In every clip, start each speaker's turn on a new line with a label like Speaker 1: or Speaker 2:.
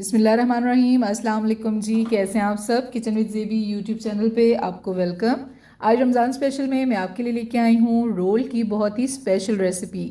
Speaker 1: बिस्मिल्लाहिर्रहमानिर्रहीम। अस्सलाम वालेकुम जी, कैसे हैं आप सब। किचन विद ज़ेबी यूट्यूब चैनल पे आपको वेलकम। आज रमज़ान स्पेशल में मैं आपके लिए लेके आई हूँ रोल की बहुत ही स्पेशल रेसिपी।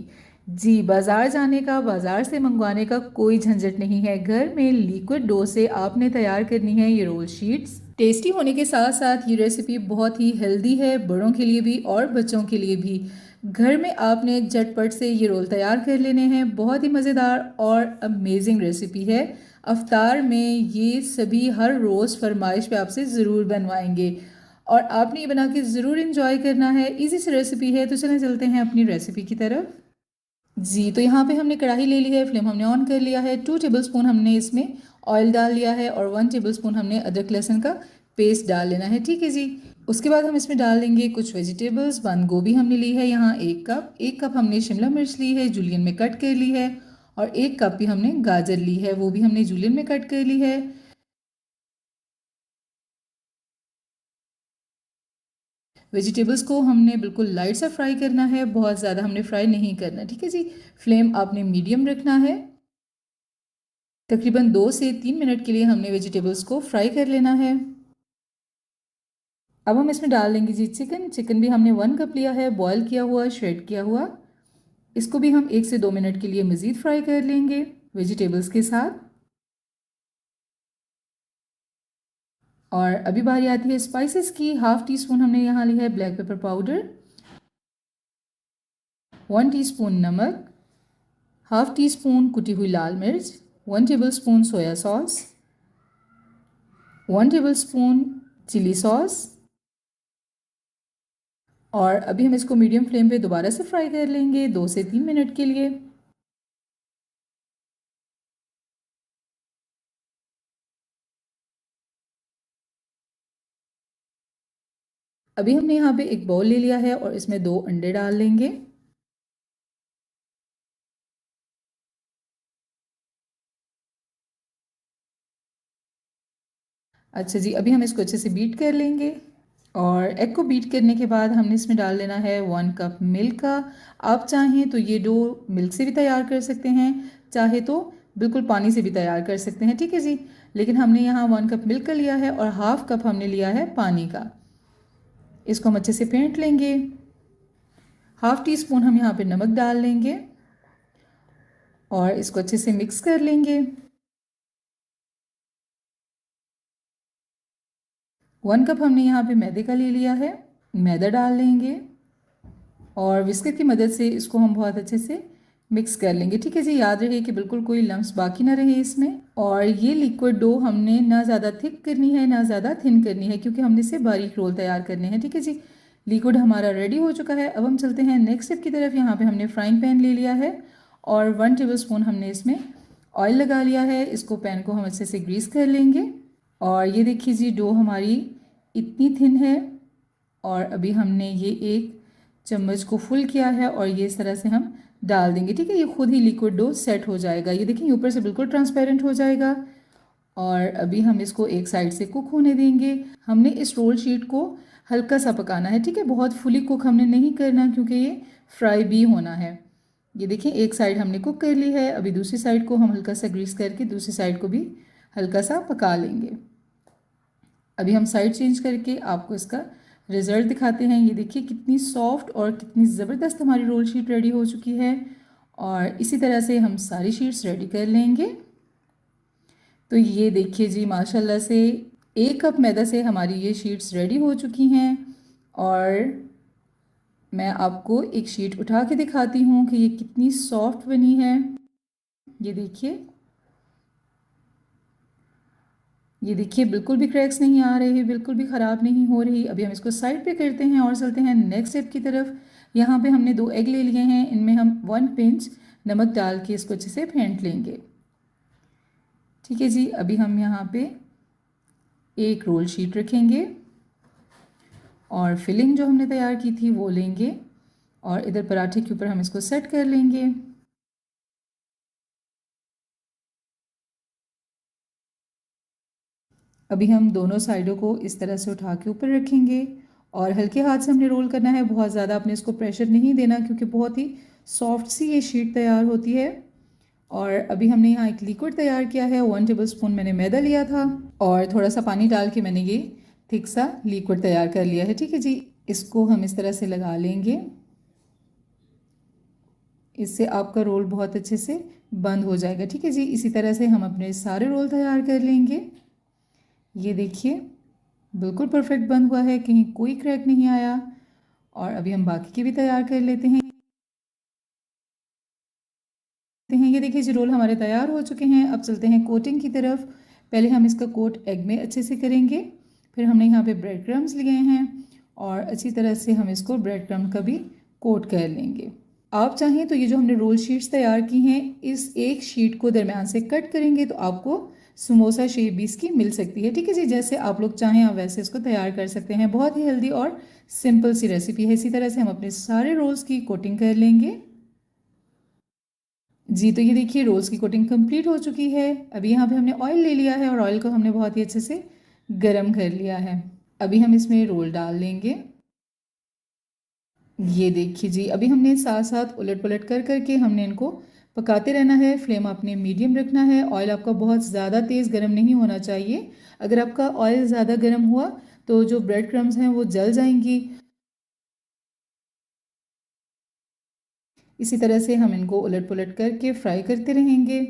Speaker 1: जी, बाज़ार जाने का, बाज़ार से मंगवाने का कोई झंझट नहीं है। घर में लिक्विड डो से आपने तैयार करनी है ये रोल शीट्स। टेस्टी होने के साथ साथ ये रेसिपी बहुत ही हेल्दी है, बड़ों के लिए भी और बच्चों के लिए भी। घर में आपने झटपट से ये रोल तैयार कर लेने हैं। बहुत ही मज़ेदार और अमेजिंग रेसिपी है। अफ्तार में ये सभी हर रोज़ फरमाइश पे आपसे ज़रूर बनवाएंगे और आपने ये बना के ज़रूर इंजॉय करना है। इजी सी रेसिपी है, तो चलें चलते हैं अपनी रेसिपी की तरफ। जी, तो यहाँ पे हमने कढ़ाई ले ली है, फ्लेम हमने ऑन कर लिया है। 2 टेबलस्पून हमने इसमें ऑयल डाल लिया है और 1 टेबलस्पून हमने अदरक लहसुन का पेस्ट डाल लेना है। ठीक है जी। उसके बाद हम इसमें डाल देंगे कुछ वेजिटेबल्स। बंद गोभी हमने ली है यहाँ 1 कप हमने शिमला मिर्च ली है, जूलियन में कट कर ली है। और 1 कप भी हमने गाजर ली है, वो भी हमने जूलियन में कट कर ली है। वेजिटेबल्स को हमने बिल्कुल लाइट सा फ्राई करना है, बहुत ज़्यादा हमने फ्राई नहीं करना। ठीक है जी। फ्लेम आपने मीडियम रखना है। तकरीबन 2 से 3 मिनट के लिए हमने वेजिटेबल्स को फ्राई कर लेना है। अब हम इसमें डाल देंगे जी चिकन भी हमने 1 कप लिया है, बॉयल किया हुआ, श्रेड किया हुआ। इसको भी हम 1 से 2 मिनट के लिए मज़ीद फ्राई कर लेंगे वेजिटेबल्स के साथ। और अभी बारी आती है स्पाइसेस की। 1/2 टीस्पून हमने यहाँ लिया है ब्लैक पेपर पाउडर, 1 टीस्पून नमक, 1/2 टीस्पून कुटी हुई लाल मिर्च, 1 tablespoon soya sauce, 1 tablespoon chilli sauce. और अभी हम इसको मीडियम फ्लेम पे दोबारा से फ्राई कर लेंगे 2 से 3 मिनट के लिए। अभी हमने यहाँ पे एक बाउल ले लिया है और इसमें 2 अंडे डाल लेंगे। अच्छा जी, अभी हम इसको अच्छे से बीट कर लेंगे। और एग को बीट करने के बाद हमने इसमें डाल लेना है 1 कप मिल्क का। आप चाहें तो ये डो मिल्क से भी तैयार कर सकते हैं, चाहे तो बिल्कुल पानी से भी तैयार कर सकते हैं। ठीक है जी। लेकिन हमने यहाँ 1 कप मिल्क का लिया है और 1/2 कप हमने लिया है पानी का। इसको हम अच्छे से फेंट लेंगे। 1/2 टीस्पून हम यहाँ पे नमक डाल लेंगे और इसको अच्छे से मिक्स कर लेंगे। 1 कप हमने यहाँ पे मैदे का ले लिया है, मैदा डाल लेंगे और विस्कर की मदद से इसको हम बहुत अच्छे से मिक्स कर लेंगे। ठीक है जी। याद रहे कि बिल्कुल कोई लम्स बाकी ना रहे इसमें। और ये लिक्विड डो हमने ना ज़्यादा थिक करनी है ना ज़्यादा थिन करनी है, क्योंकि हमने इससे बारीक रोल तैयार करने हैं। ठीक है जी। लिक्विड हमारा रेडी हो चुका है। अब हम चलते हैं नेक्स्ट स्टेप की तरफ। यहाँ पे हमने फ्राइंग पैन ले लिया है और 1 टेबलस्पून हमने इसमें ऑयल लगा लिया है। इसको पैन को हम अच्छे से ग्रीस कर लेंगे। और ये देखिए जी, डो हमारी इतनी थिन है और अभी हमने ये 1 चम्मच को फुल किया है और ये इस तरह से हम डाल देंगे। ठीक है। ये खुद ही लिक्विड डो सेट हो जाएगा। ये देखिए ऊपर से बिल्कुल ट्रांसपेरेंट हो जाएगा। और अभी हम इसको एक साइड से कुक होने देंगे। हमने इस रोल शीट को हल्का सा पकाना है। ठीक है। बहुत फुली कुक हमने नहीं करना, क्योंकि ये फ्राई भी होना है। ये देखिए एक साइड हमने कुक कर ली है। अभी दूसरी साइड को हम हल्का सा ग्रीस करके दूसरी साइड को भी हल्का सा पका लेंगे। अभी हम साइड चेंज करके आपको इसका रिज़ल्ट दिखाते हैं। ये देखिए कितनी सॉफ्ट और कितनी ज़बरदस्त हमारी रोल शीट रेडी हो चुकी है। और इसी तरह से हम सारी शीट्स रेडी कर लेंगे। तो ये देखिए जी, माशाल्लाह से 1 कप मैदा से हमारी ये शीट्स रेडी हो चुकी हैं। और मैं आपको एक शीट उठा के दिखाती हूँ कि ये कितनी सॉफ्ट बनी है। ये देखिए, ये देखिए बिल्कुल भी क्रैक्स नहीं आ रहे हैं, बिल्कुल भी ख़राब नहीं हो रही। अभी हम इसको साइड पे करते हैं और चलते हैं नेक्स्ट स्टेप की तरफ। यहाँ पे हमने 2 एग ले लिए हैं, इनमें हम 1 पिंच नमक डाल के इसको अच्छे से फेंट लेंगे। ठीक है जी। अभी हम यहाँ पे एक रोल शीट रखेंगे और फिलिंग जो हमने तैयार की थी वो लेंगे और इधर पराठे के ऊपर हम इसको सेट कर लेंगे। अभी हम दोनों साइडों को इस तरह से उठा के ऊपर रखेंगे और हल्के हाथ से हमने रोल करना है। बहुत ज़्यादा अपने इसको प्रेशर नहीं देना, क्योंकि बहुत ही सॉफ्ट सी ये शीट तैयार होती है। और अभी हमने यहाँ एक लिक्विड तैयार किया है। 1 टेबलस्पून मैंने मैदा लिया था और थोड़ा सा पानी डाल के मैंने ये थिक सा लिक्विड तैयार कर लिया है। ठीक है जी, इसको हम इस तरह से लगा लेंगे। इससे आपका रोल बहुत अच्छे से बंद हो जाएगा। ठीक है जी, इसी तरह से हम अपने सारे रोल तैयार कर लेंगे। ये देखिए बिल्कुल परफेक्ट बंद हुआ है, कहीं कोई क्रैक नहीं आया। और अभी हम बाकी के भी तैयार कर लेते हैं। ये देखिए जी रोल हमारे तैयार हो चुके हैं। अब चलते हैं कोटिंग की तरफ। पहले हम इसका कोट एग में अच्छे से करेंगे। फिर हमने यहाँ पे ब्रेड क्रम्स लिए हैं और अच्छी तरह से हम इसको ब्रेड क्रम्ब का भी कोट कर लेंगे। आप चाहें तो ये जो हमने रोल शीट्स तैयार की हैं, इस एक शीट को दरमियान से कट करेंगे तो आपको समोसा शेप भी इसकी मिल सकती है। ठीक है जी, जैसे आप लोग चाहें आप वैसे इसको तैयार कर सकते हैं। बहुत ही हेल्दी और सिंपल सी रेसिपी है। इसी तरह से हम अपने सारे रोल्स की कोटिंग कर लेंगे। जी, तो ये देखिए रोल्स की कोटिंग कंप्लीट हो चुकी है। अभी यहाँ पे हमने ऑयल ले लिया है और ऑयल को हमने बहुत ही अच्छे से गरम कर लिया है। अभी हम इसमें रोल डाल लेंगे। ये देखिए जी, अभी हमने साथ साथ उलट पुलट कर करके हमने इनको पकाते रहना है। फ्लेम आपने मीडियम रखना है। ऑयल आपका बहुत ज़्यादा तेज़ गर्म नहीं होना चाहिए। अगर आपका ऑयल ज़्यादा गर्म हुआ तो जो ब्रेड क्रम्स हैं वो जल जाएंगी। इसी तरह से हम इनको उलट पुलट करके फ्राई करते रहेंगे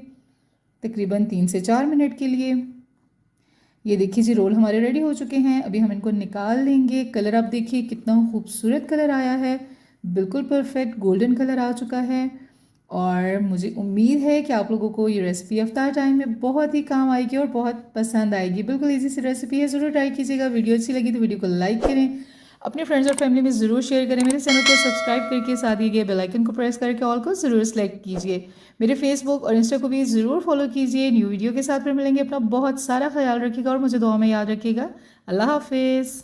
Speaker 1: तकरीबन 3 से 4 मिनट के लिए। ये देखिए जी रोल हमारे रेडी हो चुके हैं। अभी हम इनको निकाल लेंगे। कलर आप देखिए कितना खूबसूरत कलर आया है, बिल्कुल परफेक्ट गोल्डन कलर आ चुका है। और मुझे उम्मीद है कि आप लोगों को ये रेसिपी इफ्तार टाइम में बहुत ही काम आएगी और बहुत पसंद आएगी। बिल्कुल इजी सी रेसिपी है, ज़रूर ट्राई कीजिएगा। वीडियो अच्छी लगी तो वीडियो को लाइक करें, अपने फ्रेंड्स और फैमिली में ज़रूर शेयर करें। मेरे चैनल को सब्सक्राइब करके साथ दिए गए बेल आइकन को प्रेस करके ऑल को ज़रूर सेलेक्ट कीजिए। मेरे फेसबुक और इंस्टा को भी ज़रूर फॉलो कीजिए। न्यू वीडियो के साथ फिर मिलेंगे। अपना बहुत सारा ख्याल रखिएगा और मुझे दुआ में याद रखिएगा। अल्लाह हाफिज़।